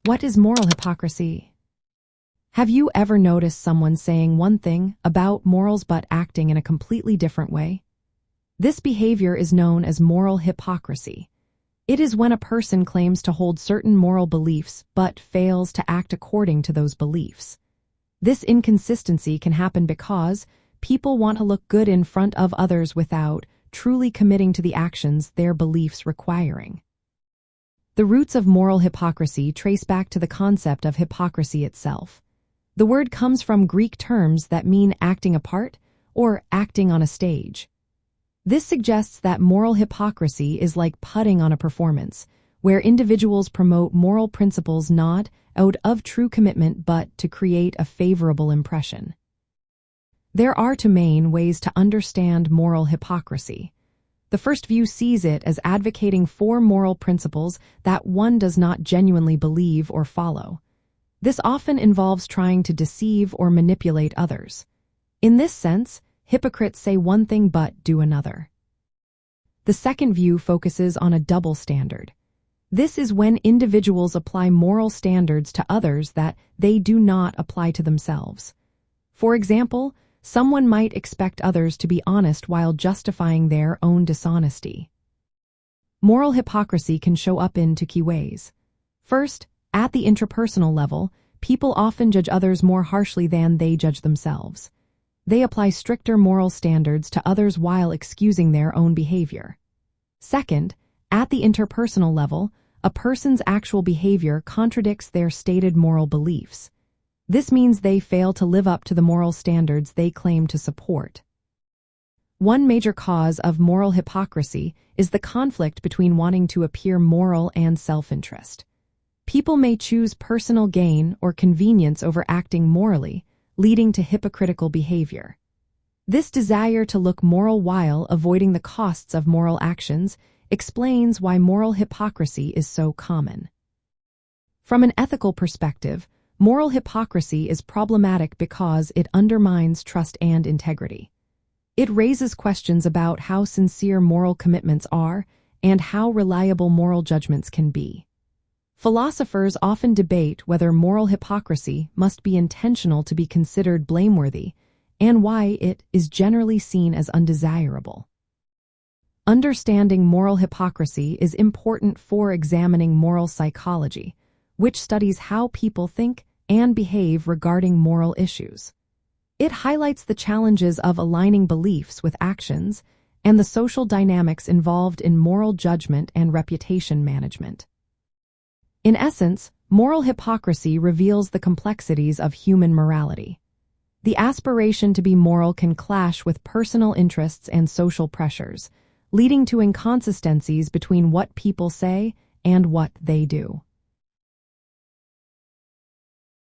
What is moral hypocrisy? Have you ever noticed someone saying one thing about morals but acting in a completely different way? This behavior is known as moral hypocrisy. It is when a person claims to hold certain moral beliefs but fails to act according to those beliefs. This inconsistency can happen because people want to look good in front of others without truly committing to the actions their beliefs requiring. The roots of moral hypocrisy trace back to the concept of hypocrisy itself. The word comes from Greek terms that mean acting a part or acting on a stage. This suggests that moral hypocrisy is like putting on a performance, where individuals promote moral principles not out of true commitment but to create a favorable impression. There are two main ways to understand moral hypocrisy. The first view sees it as advocating for moral principles that one does not genuinely believe or follow. This often involves trying to deceive or manipulate others. In this sense, hypocrites say one thing but do another. The second view focuses on a double standard. This is when individuals apply moral standards to others that they do not apply to themselves. For example, someone might expect others to be honest while justifying their own dishonesty. Moral hypocrisy can show up in two key ways. First, at the intrapersonal level, people often judge others more harshly than they judge themselves. They apply stricter moral standards to others while excusing their own behavior. Second, at the interpersonal level, a person's actual behavior contradicts their stated moral beliefs. This means they fail to live up to the moral standards they claim to support. One major cause of moral hypocrisy is the conflict between wanting to appear moral and self-interest. People may choose personal gain or convenience over acting morally, leading to hypocritical behavior. This desire to look moral while avoiding the costs of moral actions explains why moral hypocrisy is so common. From an ethical perspective, moral hypocrisy is problematic because it undermines trust and integrity. It raises questions about how sincere moral commitments are and how reliable moral judgments can be. Philosophers often debate whether moral hypocrisy must be intentional to be considered blameworthy and why it is generally seen as undesirable. Understanding moral hypocrisy is important for examining moral psychology, which studies how people think and behave regarding moral issues. It highlights the challenges of aligning beliefs with actions and the social dynamics involved in moral judgment and reputation management. In essence, moral hypocrisy reveals the complexities of human morality. The aspiration to be moral can clash with personal interests and social pressures, leading to inconsistencies between what people say and what they do.